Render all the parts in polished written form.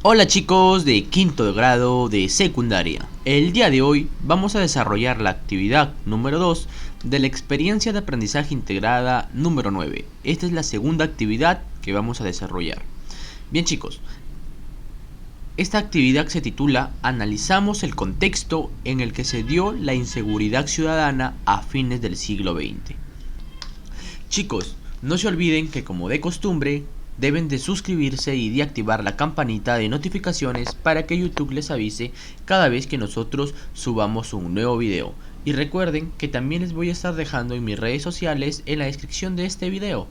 Hola chicos de quinto grado de secundaria. El día de hoy vamos a desarrollar la actividad número 2 de la experiencia de aprendizaje integrada número 9. Esta es la segunda actividad que vamos a desarrollar. Bien chicos, esta actividad se titula Analizamos el contexto en el que se dio la inseguridad ciudadana a fines del siglo XX. Chicos, no se olviden que como de costumbre deben de suscribirse y de activar la campanita de notificaciones para que YouTube les avise cada vez que nosotros subamos un nuevo video. Y recuerden que también les voy a estar dejando en mis redes sociales en la descripción de este video,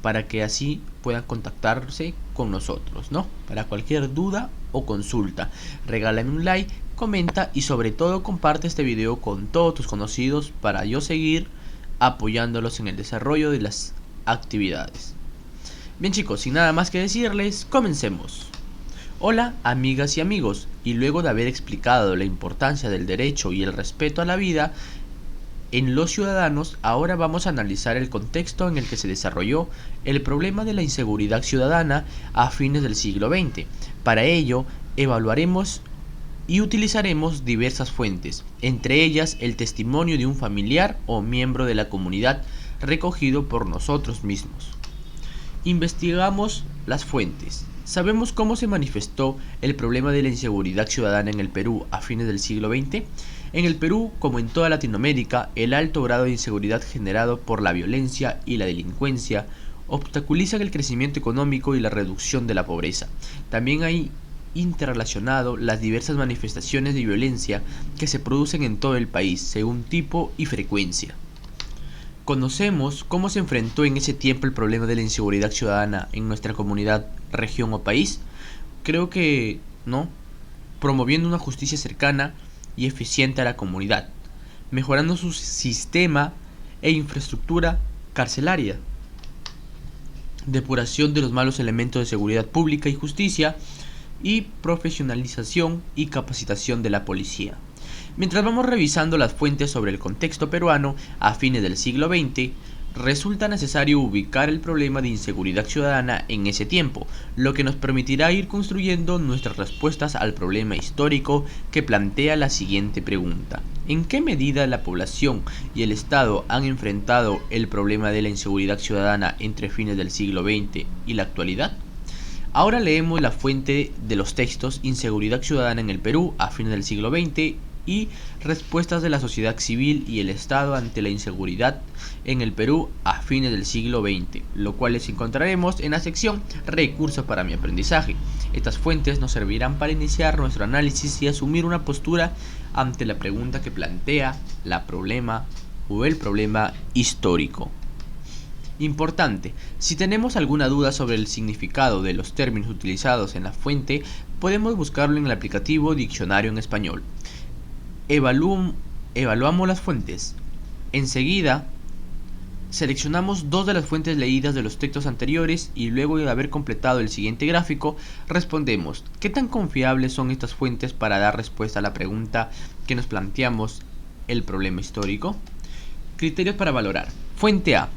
para que así puedan contactarse con nosotros, ¿no? Para cualquier duda o consulta, regálame un like, comenta y sobre todo comparte este video con todos tus conocidos para yo seguir apoyándolos en el desarrollo de las actividades. Bien chicos, sin nada más que decirles, comencemos. Hola amigas y amigos, y luego de haber explicado la importancia del derecho y el respeto a la vida en los ciudadanos, ahora vamos a analizar el contexto en el que se desarrolló el problema de la inseguridad ciudadana a fines del siglo XX. Para ello, evaluaremos y utilizaremos diversas fuentes, entre ellas el testimonio de un familiar o miembro de la comunidad recogido por nosotros mismos. Investigamos las fuentes. ¿Sabemos cómo se manifestó el problema de la inseguridad ciudadana en el Perú a fines del siglo XX? En el Perú, como en toda Latinoamérica, el alto grado de inseguridad generado por la violencia y la delincuencia obstaculizan el crecimiento económico y la reducción de la pobreza. También hay interrelacionado las diversas manifestaciones de violencia que se producen en todo el país, según tipo y frecuencia. ¿Conocemos cómo se enfrentó en ese tiempo el problema de la inseguridad ciudadana en nuestra comunidad, región o país? Creo que no. Promoviendo una justicia cercana y eficiente a la comunidad, mejorando su sistema e infraestructura carcelaria, depuración de los malos elementos de seguridad pública y justicia, y profesionalización y capacitación de la policía. Mientras vamos revisando las fuentes sobre el contexto peruano a fines del siglo XX, resulta necesario ubicar el problema de inseguridad ciudadana en ese tiempo, lo que nos permitirá ir construyendo nuestras respuestas al problema histórico que plantea la siguiente pregunta: ¿en qué medida la población y el Estado han enfrentado el problema de la inseguridad ciudadana entre fines del siglo XX y la actualidad? Ahora leemos la fuente de los textos Inseguridad ciudadana en el Perú a fines del siglo XX y Respuestas de la sociedad civil y el Estado ante la inseguridad en el Perú a fines del siglo XX, lo cual les encontraremos en la sección Recursos para mi aprendizaje. Estas fuentes nos servirán para iniciar nuestro análisis y asumir una postura ante la pregunta que plantea el problema histórico. Importante, si tenemos alguna duda sobre el significado de los términos utilizados en la fuente, podemos buscarlo en el aplicativo Diccionario en Español. Evaluamos las fuentes. Enseguida, seleccionamos dos de las fuentes leídas de los textos anteriores y luego de haber completado el siguiente gráfico, respondemos: ¿qué tan confiables son estas fuentes para dar respuesta a la pregunta que nos planteamos el problema histórico? Criterios para valorar. Fuente A: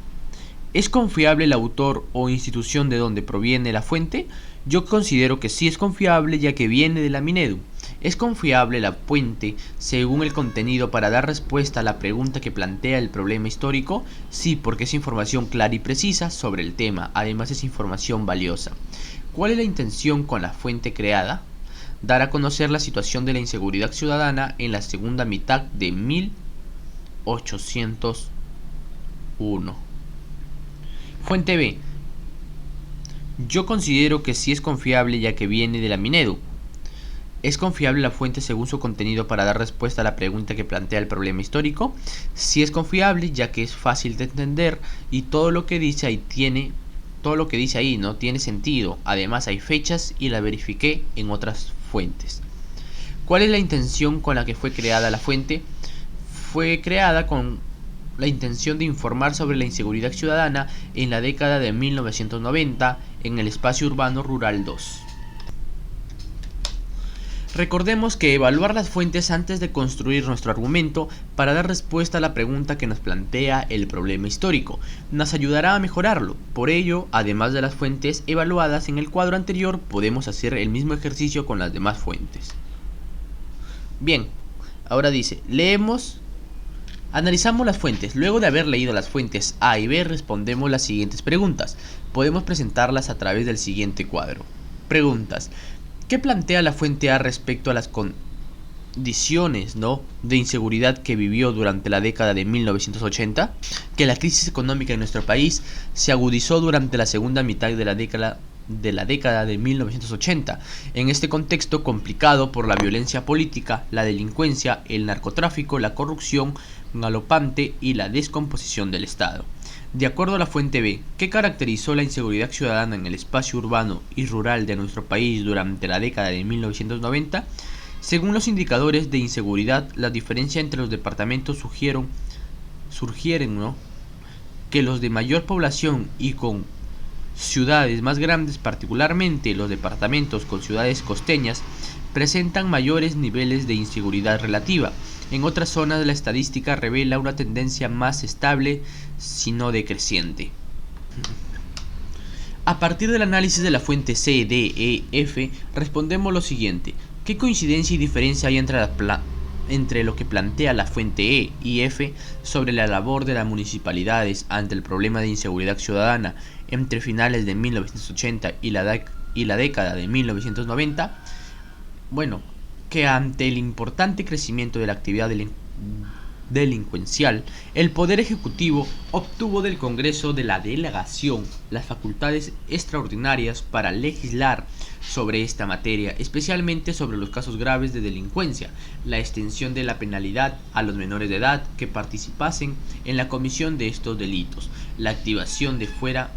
¿es confiable el autor o institución de donde proviene la fuente? Yo considero que sí es confiable, ya que viene de la Minedu. ¿Es confiable la fuente según el contenido para dar respuesta a la pregunta que plantea el problema histórico? Sí, porque es información clara y precisa sobre el tema, además es información valiosa. ¿Cuál es la intención con la fuente creada? Dar a conocer la situación de la inseguridad ciudadana en la segunda mitad de 1801. Fuente B: yo considero que sí es confiable, ya que viene de la Minedu. ¿Es confiable la fuente según su contenido para dar respuesta a la pregunta que plantea el problema histórico? Sí es confiable, ya que es fácil de entender y todo lo que dice ahí no tiene sentido. Además hay fechas y la verifiqué en otras fuentes. ¿Cuál es la intención con la que fue creada la fuente? Fue creada con la intención de informar sobre la inseguridad ciudadana en la década de 1990 en el espacio urbano rural 2. Recordemos que evaluar las fuentes antes de construir nuestro argumento para dar respuesta a la pregunta que nos plantea el problema histórico nos ayudará a mejorarlo. Por ello, además de las fuentes evaluadas en el cuadro anterior, podemos hacer el mismo ejercicio con las demás fuentes. Bien, ahora dice, analizamos las fuentes. Luego de haber leído las fuentes A y B, respondemos las siguientes preguntas. Podemos presentarlas a través del siguiente cuadro. Preguntas. ¿Qué plantea la fuente A respecto a las condiciones de inseguridad que vivió durante la década de 1980? Que la crisis económica en nuestro país se agudizó durante la segunda mitad de la década de 1980, en este contexto complicado por la violencia política, la delincuencia, el narcotráfico, la corrupción galopante y la descomposición del Estado. De acuerdo a la fuente B, ¿qué caracterizó la inseguridad ciudadana en el espacio urbano y rural de nuestro país durante la década de 1990? Según los indicadores de inseguridad, la diferencia entre los departamentos surgieron que los de mayor población y con ciudades más grandes, particularmente los departamentos con ciudades costeñas, presentan mayores niveles de inseguridad relativa. En otras zonas la estadística revela una tendencia más estable, sino decreciente. A partir del análisis de la fuente C, D, E, F, respondemos lo siguiente. ¿Qué coincidencia y diferencia hay entre lo que plantea la fuente E y F sobre la labor de las municipalidades ante el problema de inseguridad ciudadana entre finales de 1980 y la década de 1990? Bueno, que ante el importante crecimiento de la actividad delincuencial, el Poder Ejecutivo obtuvo del Congreso de la Delegación las facultades extraordinarias para legislar sobre esta materia, especialmente sobre los casos graves de delincuencia, la extensión de la penalidad a los menores de edad que participasen en la comisión de estos delitos, la activación de fuero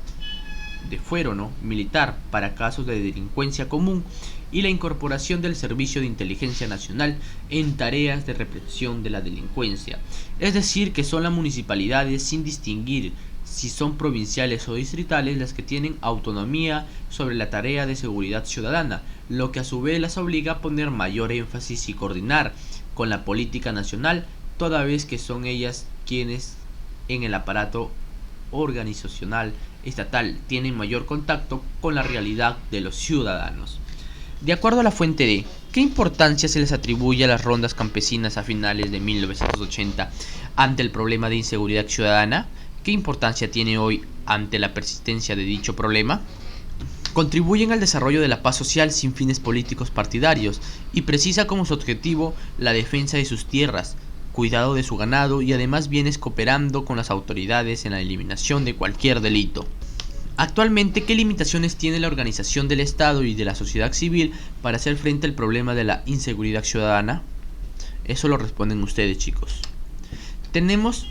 militar para casos de delincuencia común y la incorporación del Servicio de Inteligencia Nacional en tareas de represión de la delincuencia. Es decir, que son las municipalidades, sin distinguir si son provinciales o distritales, las que tienen autonomía sobre la tarea de seguridad ciudadana, lo que a su vez las obliga a poner mayor énfasis y coordinar con la política nacional, toda vez que son ellas quienes en el aparato organizacional estatal tienen mayor contacto con la realidad de los ciudadanos. De acuerdo a la fuente D, ¿qué importancia se les atribuye a las rondas campesinas a finales de 1980 ante el problema de inseguridad ciudadana? ¿Qué importancia tiene hoy ante la persistencia de dicho problema? Contribuyen al desarrollo de la paz social sin fines políticos partidarios y precisa como su objetivo la defensa de sus tierras, cuidado de su ganado y además vienes cooperando con las autoridades en la eliminación de cualquier delito. Actualmente, ¿qué limitaciones tiene la organización del Estado y de la sociedad civil para hacer frente al problema de la inseguridad ciudadana? Eso lo responden ustedes, chicos. Tengamos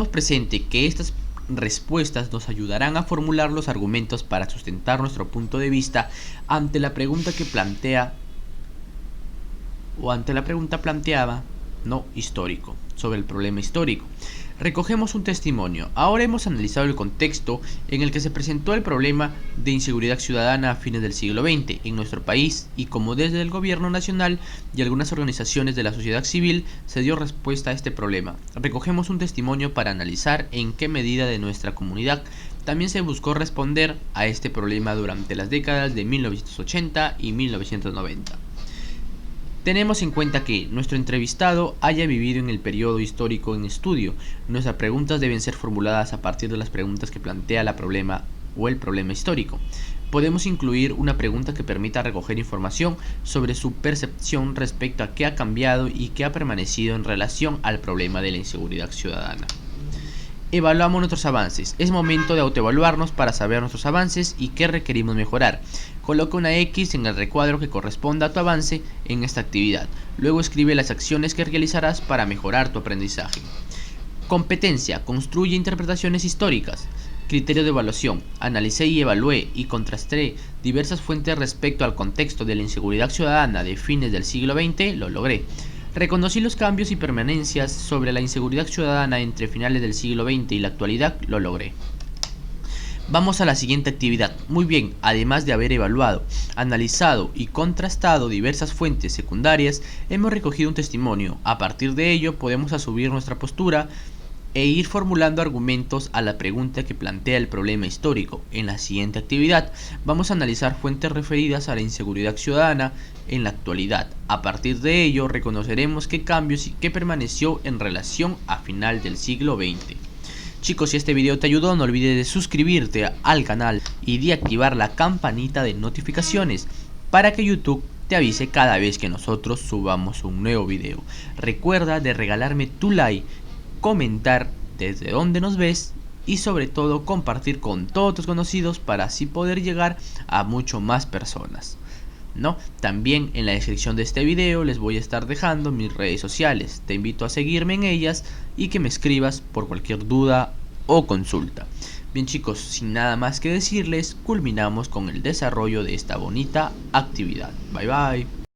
presente que estas respuestas nos ayudarán a formular los argumentos para sustentar nuestro punto de vista ante la pregunta que planteaba, histórico, sobre el problema histórico. Recogemos un testimonio. Ahora hemos analizado el contexto en el que se presentó el problema de inseguridad ciudadana a fines del siglo XX en nuestro país y cómo desde el gobierno nacional y algunas organizaciones de la sociedad civil se dio respuesta a este problema. Recogemos un testimonio para analizar en qué medida de nuestra comunidad también se buscó responder a este problema durante las décadas de 1980 y 1990. Tenemos en cuenta que nuestro entrevistado haya vivido en el periodo histórico en estudio. Nuestras preguntas deben ser formuladas a partir de las preguntas que plantea el problema histórico. Podemos incluir una pregunta que permita recoger información sobre su percepción respecto a qué ha cambiado y qué ha permanecido en relación al problema de la inseguridad ciudadana. Evaluamos nuestros avances. Es momento de autoevaluarnos para saber nuestros avances y qué requerimos mejorar. Coloca una X en el recuadro que corresponda a tu avance en esta actividad. Luego escribe las acciones que realizarás para mejorar tu aprendizaje. Competencia. Construye interpretaciones históricas. Criterio de evaluación. Analicé y evalué y contrasté diversas fuentes respecto al contexto de la inseguridad ciudadana de fines del siglo XX. Lo logré. Reconocí los cambios y permanencias sobre la inseguridad ciudadana entre finales del siglo XX y la actualidad. Lo logré. Vamos a la siguiente actividad. Muy bien, además de haber evaluado, analizado y contrastado diversas fuentes secundarias, hemos recogido un testimonio. A partir de ello podemos asumir nuestra postura e ir formulando argumentos a la pregunta que plantea el problema histórico. En la siguiente actividad vamos a analizar fuentes referidas a la inseguridad ciudadana en la actualidad. A partir de ello reconoceremos qué cambios y qué permaneció en relación a final del siglo XX. Chicos, si este video te ayudó, no olvides de suscribirte al canal y de activar la campanita de notificaciones para que YouTube te avise cada vez que nosotros subamos un nuevo video. Recuerda de regalarme tu like, comentar desde dónde nos ves y sobre todo compartir con todos tus conocidos para así poder llegar a mucho más personas, ¿no? También en la descripción de este video les voy a estar dejando mis redes sociales. Te invito a seguirme en ellas y que me escribas por cualquier duda o consulta. Bien chicos, sin nada más que decirles, culminamos con el desarrollo de esta bonita actividad. Bye bye.